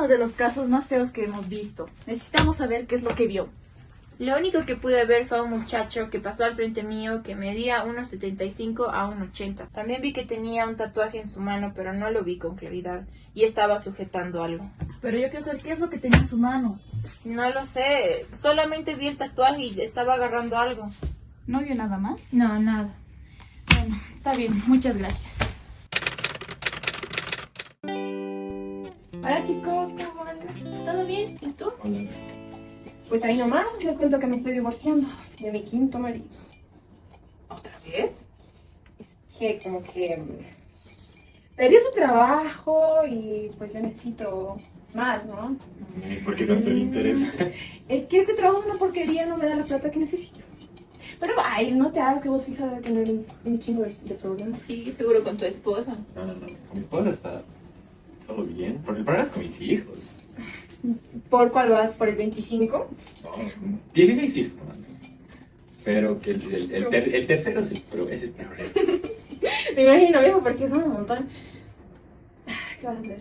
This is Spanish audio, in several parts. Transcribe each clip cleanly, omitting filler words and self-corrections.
uno de los casos más feos que hemos visto. Necesitamos saber qué es lo que vio. Lo único que pude ver fue un muchacho que pasó al frente mío que medía 1,75 a 1,80. También vi que tenía un tatuaje en su mano, pero no lo vi con claridad y estaba sujetando algo. Pero yo quiero saber qué es lo que tenía en su mano. No lo sé, solamente vi el tatuaje y estaba agarrando algo. ¿No vio nada más? No, nada. Bueno, está bien, muchas gracias. Hola chicos, ¿cómo van? ¿Todo bien? ¿Y tú? Hola. Pues ahí nomás les cuento que me estoy divorciando de mi quinto marido. ¿Otra vez? Es que como que perdió su trabajo y pues yo necesito más, ¿no? ¿Y por qué tanto el interés? Es que este trabajo es una porquería, no me da la plata que necesito. Pero ay, no te hagas que vos fija debe tener un chingo de problemas. Sí, seguro con tu esposa. No, no, no. Con mi esposa está todo bien. Por el problema es con mis hijos. ¿Por cuál vas? ¿Por el 25? No, 16 hijos nomás. Pero que el tercero sí, pero es el problema. Me imagino, viejo, porque son un montón. ¿Qué vas a hacer?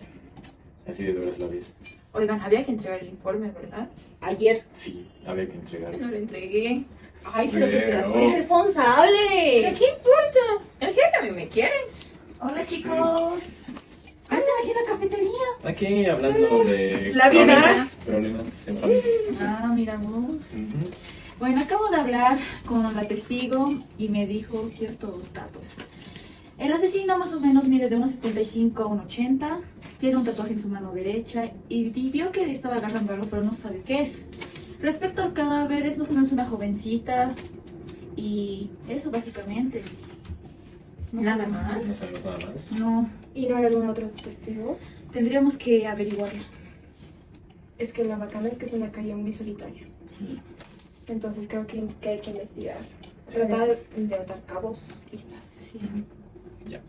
Así de dura es la vida. Oigan, había que entregar el informe, ¿verdad? Ayer. Sí, había que entregar. No lo entregué. Ay, pero qué pedazo Pero- irresponsable. ¿Pero qué importa? El jefe a mí me quiere. Hola chicos. ¿Qué hacen aquí en la cafetería? Aquí hablando de La vida. problemas en familia. Ah, miramos. Ujú. Bueno, acabo de hablar con la testigo y me dijo ciertos datos. El asesino más o menos mide de 1,75 a 1,80, tiene un tatuaje en su mano derecha y vio que estaba agarrando algo pero no sabe qué es. Respecto al cadáver, es más o menos una jovencita y eso básicamente. No Nada sabemos No más. sabemos nada más. No, ¿Y no hay algún otro testigo? tendríamos que averiguarlo. Es que la bacana es que es una calle muy solitaria. Sí. Entonces creo que hay que investigar. Tratar de atar cabos, pistas. Sí. Ya,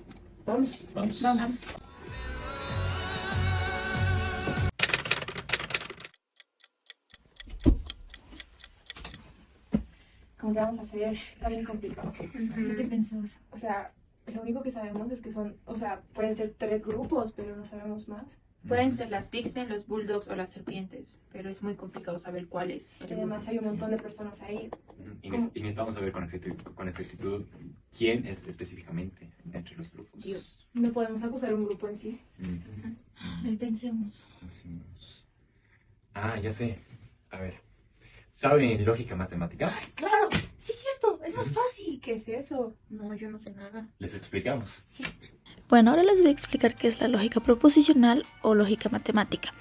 Vamos. vamos. Vamos. ¿Cómo que vamos a hacer? Está bien complicado. Hay que pensar. O sea, lo único que sabemos es que son, o sea, pueden ser 3 grupos, pero no sabemos más. Pueden ser las Vixen, los Bulldogs o las Serpientes, pero es muy complicado saber cuáles. Y además hay un montón de personas ahí. Y necesitamos saber con exactitud quién es específicamente entre los grupos. Dios. No podemos acusar un grupo en sí. Ujú. Pensemos. Hacemos- Ah, ya sé. A ver. ¿Saben lógica matemática? Claro, sí es cierto, es más fácil. ¿Qué es eso? No, yo no sé nada. Les explicamos. Sí. Bueno, ahora les voy a explicar qué es la lógica proposicional o lógica matemática.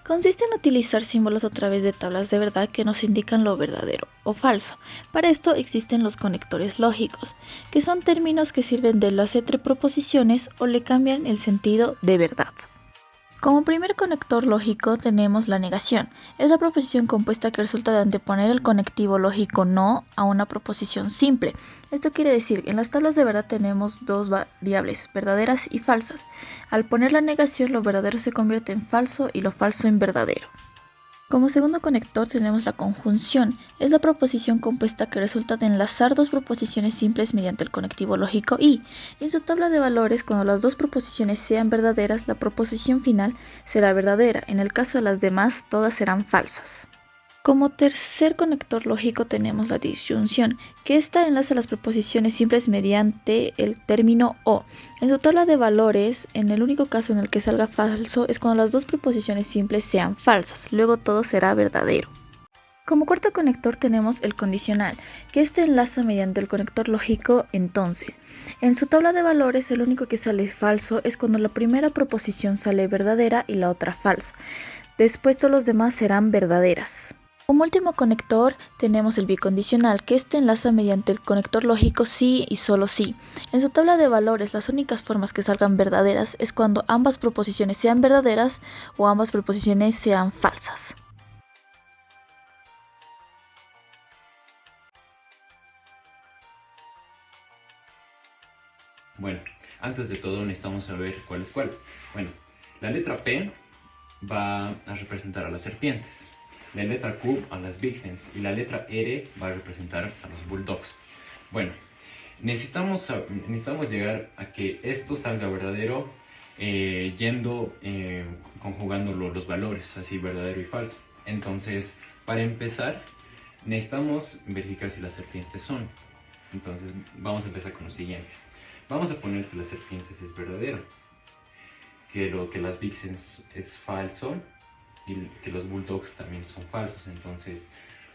Consiste en utilizar símbolos a través de tablas de verdad que nos indican lo verdadero o falso. Para esto existen los conectores lógicos, que son términos que sirven de enlace entre proposiciones o le cambian el sentido de verdad. Como primer conector lógico tenemos la negación. Es la proposición compuesta que resulta de anteponer el conectivo lógico no a una proposición simple. Esto quiere decir, en las tablas de verdad tenemos dos variables, verdaderas y falsas. Al poner la negación, lo verdadero se convierte en falso y lo falso en verdadero. Como segundo conector tenemos la conjunción. Es la proposición compuesta que resulta de enlazar dos proposiciones simples mediante el conectivo lógico y, en su tabla de valores, cuando las dos proposiciones sean verdaderas, la proposición final será verdadera. En el caso de las demás, todas serán falsas. Como tercer conector lógico tenemos la disyunción, que esta enlaza las proposiciones simples mediante el término o. En su tabla de valores, en el único caso en el que salga falso es cuando las dos proposiciones simples sean falsas, luego todo será verdadero. Como cuarto conector tenemos el condicional, que este enlaza mediante el conector lógico entonces. En su tabla de valores el único que sale falso es cuando la primera proposición sale verdadera y la otra falsa. Después todos los demás serán verdaderas. Como último conector tenemos el bicondicional, que este enlaza mediante el conector lógico sí y solo sí. En su tabla de valores las únicas formas que salgan verdaderas es cuando ambas proposiciones sean verdaderas o ambas proposiciones sean falsas. Bueno, antes de todo necesitamos saber cuál es cuál. Bueno, la letra P va a representar a las serpientes, la letra Q a las vixens y la letra R va a representar a los bulldogs. Bueno, necesitamos llegar a que esto salga verdadero conjugando los valores, así verdadero y falso. Entonces, para empezar, necesitamos verificar si las serpientes son. Entonces, vamos a empezar con lo siguiente. Vamos a poner que las serpientes es verdadero, que las vixens es falso y que los bulldogs también son falsos. Entonces,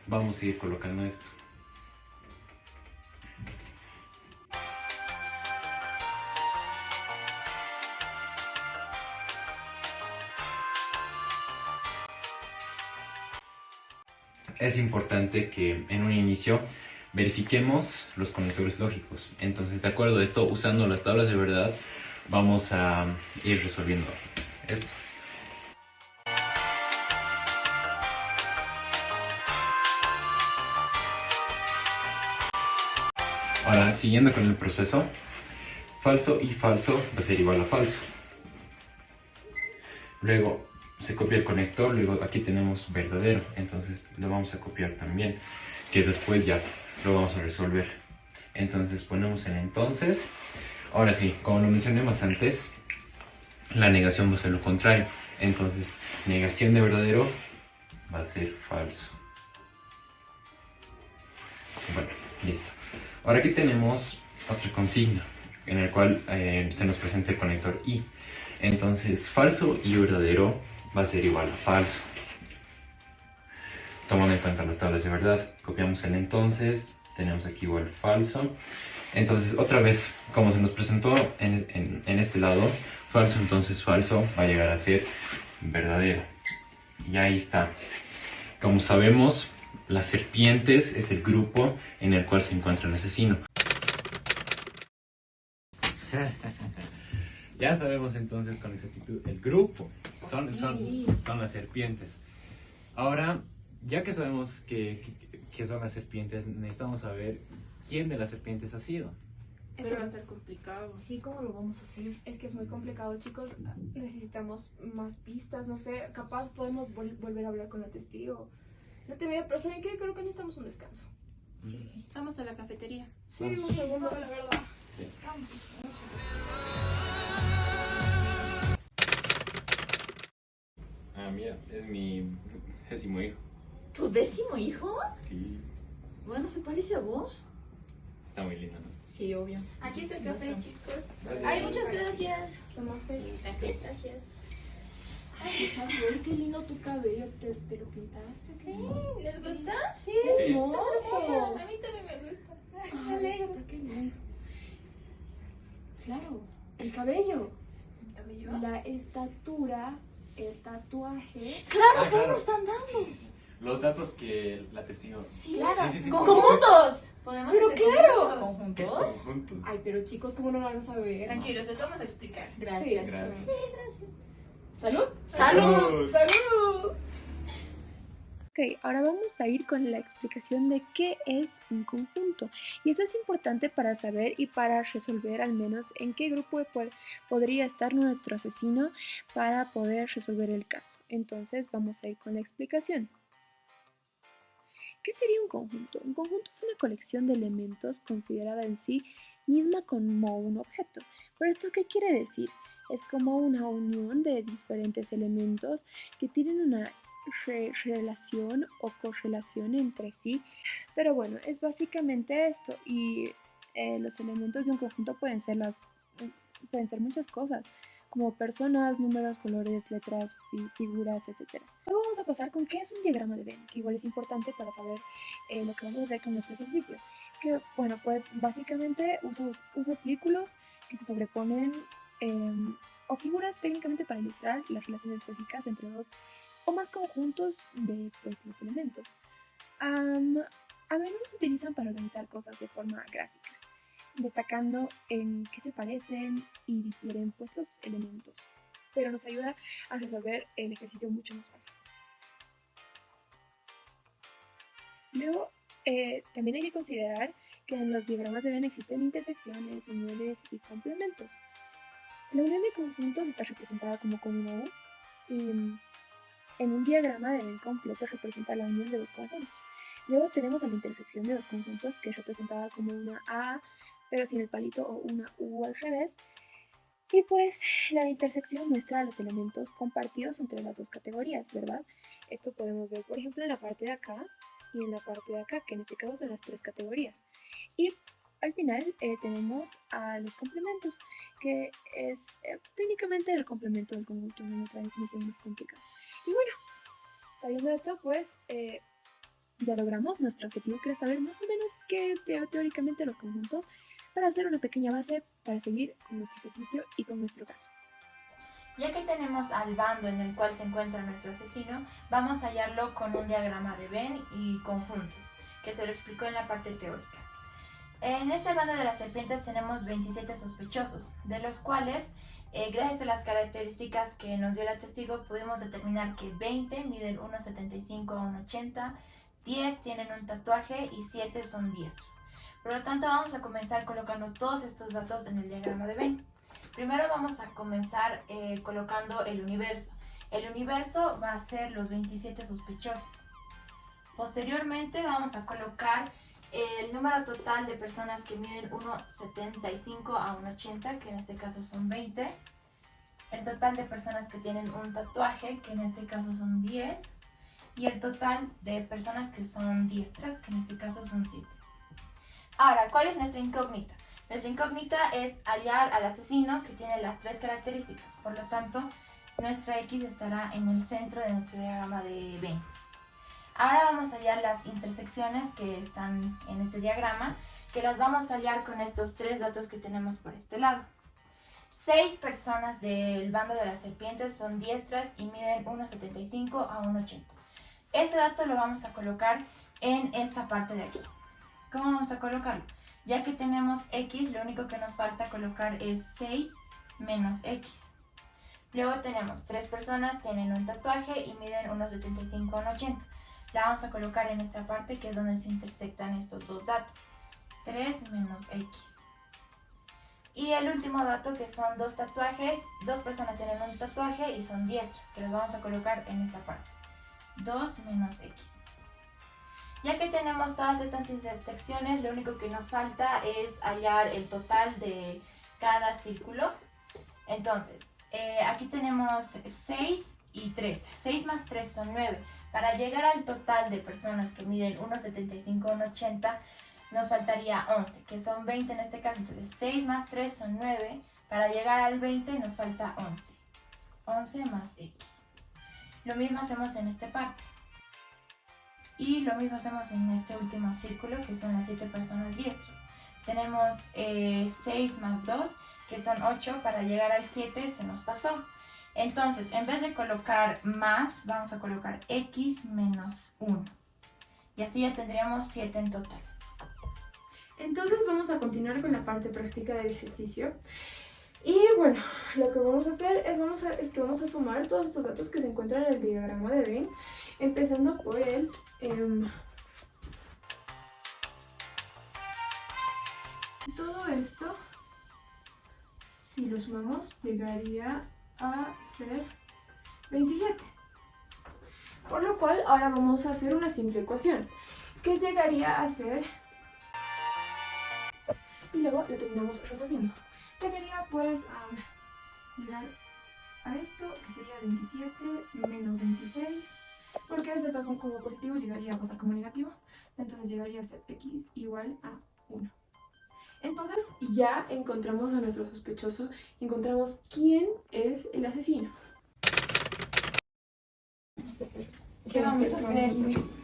vamos a ir colocando esto. Es importante que en un inicio verifiquemos los conectores lógicos. Entonces, de acuerdo a esto, usando las tablas de verdad, vamos a ir resolviendo esto. Ahora, siguiendo con el proceso, falso y falso va a ser igual a falso. Luego se copia el conector, luego aquí tenemos verdadero, entonces lo vamos a copiar también, que después ya lo vamos a resolver. Entonces ponemos el entonces. Ahora sí, como lo mencioné más antes, la negación va a ser lo contrario. Entonces, negación de verdadero va a ser falso. Bueno, listo. Ahora aquí tenemos otra consigna, en el cual se nos presenta el conector y. Entonces, falso y verdadero va a ser igual a falso. Tomando en cuenta las tablas de verdad, copiamos el entonces, tenemos aquí igual falso. Entonces, otra vez, como se nos presentó en este lado, falso, entonces falso va a llegar a ser verdadero. Y ahí está. Como sabemos, las serpientes es el grupo en el cual se encuentra el asesino. Ya sabemos entonces con exactitud el grupo. Son las serpientes. Ahora, ya que sabemos que son las serpientes, necesitamos saber quién de las serpientes ha sido. Eso va a ser complicado. Sí, ¿cómo lo vamos a hacer? Es que es muy complicado, chicos. Necesitamos más pistas, no sé. Capaz podemos volver a hablar con la testigo. No tengo idea, pero ¿saben qué? Creo que necesitamos un descanso. Sí. Vamos a la cafetería. Sí, un segundo, la verdad. Sí. Vamos. Ah, mira, es mi 10º hijo. ¿Tu 10º hijo? Sí, Bueno, ¿se parece a vos? está muy lindo, ¿no? Sí, obvio. Aquí está el café, chicos. Ay, muchas gracias. Toma, Fer. Gracias. Ay, Chapel, qué lindo tu cabello. ¿Te lo pintaste? Sí, ¿les gusta? Sí, Sí. Hermoso. A mí también me gusta. Ay, qué lindo. Claro, el cabello, ¿Cabello? la estatura, el tatuaje. Claro, Ah, ¿cómo claro. están dando? Sí. Los datos que la testigo. Sí, Claro, sí. conjuntos. ¿Podemos Pero hacer claro. conjuntos? ¿Qué es ¿Conjuntos? conjuntos? Ay, pero chicos, ¿cómo no lo van a saber? Tranquilos, les vamos a explicar. Gracias. Sí, Gracias. ¿Salud? ¡Salud! ¡Salud! Ok, ahora vamos a ir con la explicación de qué es un conjunto. Y eso es importante para saber y para resolver al menos en qué grupo podría estar nuestro asesino para poder resolver el caso. Entonces vamos a ir con la explicación. ¿Qué sería un conjunto? Un conjunto es una colección de elementos considerada en sí misma como un objeto. ¿Pero esto qué quiere decir? Es como una unión de diferentes elementos que tienen una relación o correlación entre sí. Pero bueno, es básicamente esto. Y los elementos de un conjunto pueden ser muchas cosas, como personas, números, colores, letras, figuras, etc. Luego vamos a pasar con qué es un diagrama de Venn, que igual es importante para saber lo que vamos a hacer con nuestro ejercicio. Que bueno, pues básicamente usa círculos que se sobreponen o figuras técnicamente para ilustrar las relaciones lógicas entre dos o más conjuntos de pues, los elementos. A menudo se utilizan para organizar cosas de forma gráfica, destacando en qué se parecen y difieren pues, los elementos, pero nos ayuda a resolver el ejercicio mucho más fácil. Luego, también hay que considerar que en los diagramas de Venn existen intersecciones, uniones y complementos. La unión de conjuntos está representada como con una U, y en un diagrama de Venn completo representa la unión de dos conjuntos. Luego tenemos a la intersección de dos conjuntos, que es representada como una A, pero sin el palito, o una U al revés. Y pues la intersección muestra los elementos compartidos entre las dos categorías, ¿verdad? Esto podemos ver, por ejemplo, en la parte de acá y en la parte de acá, que en este caso son las tres categorías. Y al final tenemos a los complementos, que es técnicamente el complemento del conjunto, en otra definición más complicada. Y bueno, sabiendo esto, pues ya logramos nuestro objetivo, que es saber más o menos qué es teóricamente los conjuntos, para hacer una pequeña base para seguir con nuestro ejercicio y con nuestro caso. Ya que tenemos al bando en el cual se encuentra nuestro asesino, vamos a hallarlo con un diagrama de Venn y conjuntos, que se lo explicó en la parte teórica. En este bando de las serpientes tenemos 27 sospechosos, de los cuales, gracias a las características que nos dio la testigo, pudimos determinar que 20 miden 1,75 a 1,80, 10 tienen un tatuaje y 7 son diestros. Por lo tanto, vamos a comenzar colocando todos estos datos en el diagrama de Venn. Primero vamos a comenzar colocando el universo. El universo va a ser los 27 sospechosos. Posteriormente vamos a colocar el número total de personas que miden 1,75 a 1,80, que en este caso son 20. El total de personas que tienen un tatuaje, que en este caso son 10. Y el total de personas que son diestras, que en este caso son 7. Ahora, ¿cuál es nuestra incógnita? Nuestra incógnita es hallar al asesino, que tiene las tres características. Por lo tanto, nuestra X estará en el centro de nuestro diagrama de Venn. Ahora vamos a hallar las intersecciones que están en este diagrama, que las vamos a hallar con estos tres datos que tenemos por este lado. 6 personas del bando de las serpientes son diestras y miden 1,75 a 1,80. Ese dato lo vamos a colocar en esta parte de aquí. ¿Cómo vamos a colocarlo? Ya que tenemos X, lo único que nos falta colocar es 6 menos X. Luego tenemos 3 personas, tienen un tatuaje y miden 1,75 a 1,80. La vamos a colocar en esta parte, que es donde se intersectan estos dos datos. 3 menos X. Y el último dato, que son 2 tatuajes, 2 personas tienen un tatuaje y son diestras, que los vamos a colocar en esta parte. 2 menos X. Ya que tenemos todas estas intersecciones, lo único que nos falta es hallar el total de cada círculo. Entonces, aquí tenemos 6 y 3. 6 más 3 son 9. Para llegar al total de personas que miden 1,75 a 1,80, nos faltaría 11, que son 20 en este caso. Entonces, 6 más 3 son 9. Para llegar al 20 nos falta 11. 11 más X. Lo mismo hacemos en esta parte. Y lo mismo hacemos en este último círculo, que son las 7 personas diestras. Tenemos 6 más 2, que son 8. Para llegar al 7 se nos pasó. Entonces, en vez de colocar más, vamos a colocar X menos 1. Y así ya tendríamos 7 en total. Entonces vamos a continuar con la parte práctica del ejercicio. Y bueno, lo que vamos a hacer es que vamos a sumar todos estos datos que se encuentran en el diagrama de Venn, empezando por el todo esto, si lo sumamos, llegaría a ser 27. Por lo cual, ahora vamos a hacer una simple ecuación, que llegaría a ser... Y luego lo terminamos resolviendo. Que sería pues llegar a esto, que sería 27 menos 26, porque este está como positivo, llegaría a pasar como negativo, entonces llegaría a ser X igual a 1. Entonces ya encontramos a nuestro sospechoso, encontramos quién es el asesino. ¿Qué vamos a hacer?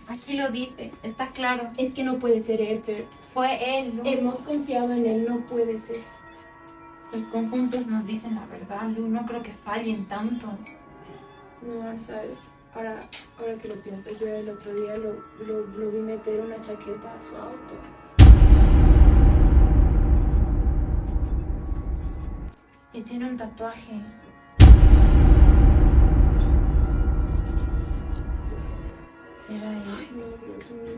Aquí lo dice, está claro. Es que no puede ser él, pero Fue él, ¿no? hemos confiado en él, no puede ser. Los conjuntos nos dicen la verdad, Lu. No creo que fallen tanto. No, sabes, ahora que lo pienso, yo el otro día lo vi meter una chaqueta a su auto. Y tiene un tatuaje. ¿Será él? Ay, no, Dios mío,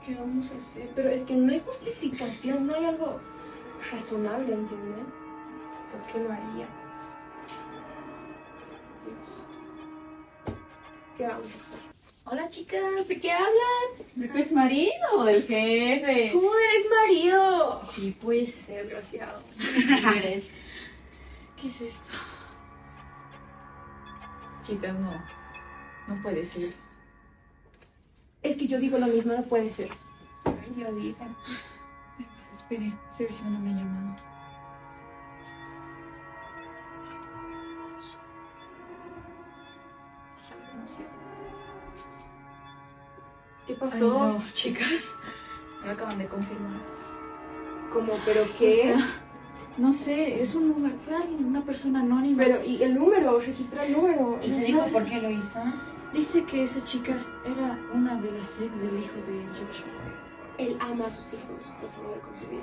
¿qué vamos a hacer? Pero es que no hay justificación, no hay algo razonable, ¿entienden? ¿Por qué lo haría? Dios. ¿Qué vamos a hacer? Hola chicas, ¿de qué hablan? ¿De tu ex marido o del jefe? ¿Cómo eres marido? Sí, pues. Ese desgraciado. ¿Qué es esto? Chicas, no. No puede ser. Es que yo digo lo mismo, no puede ser. Lo dicen. Espere, Sergio no me ha llamado. No sé. ¿Qué Ay, pasó? no, chicas. Me acaban de confirmar. ¿Cómo? ¿Pero O qué? sea, no sé, es un número. Fue alguien, una persona anónima. Pero, ¿y el número? Registra el número. ¿Y te dijo por qué lo hizo? Dice que esa chica era una de las ex del hijo de Joshua. Él ama a sus hijos, los ama con su vida.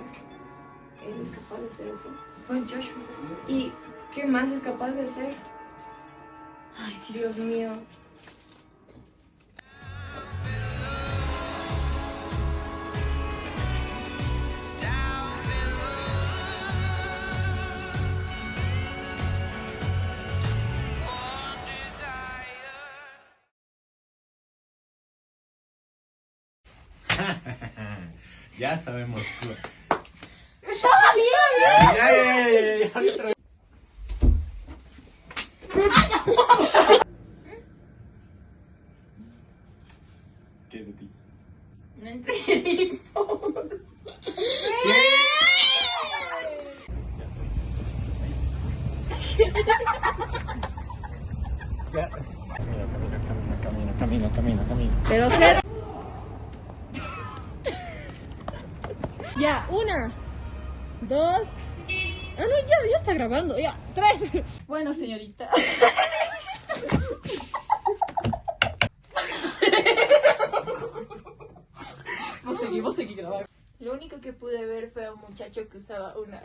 Él es capaz de hacer eso. Fue Joshua. ¿Y qué más es capaz de hacer? Ay, Dios mío. Ya sabemos. ¡Estaba bien! Ya, otra vez. ¿Qué es de ti? No entré. Camina. Pero cero. Ya, 1, 2. Ah, no, ya está grabando. Ya, 3. Bueno, señorita. vos seguí grabando. Lo único que pude ver fue a un muchacho que usaba una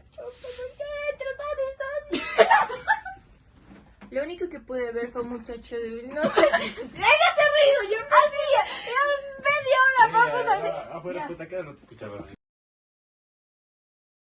Lo único que pude ver fue un muchacho de no sé. ¡Déjate ruido! Yo no hacía. Media hora vamos a hacer. Afuera, puta, que no te escuchaba.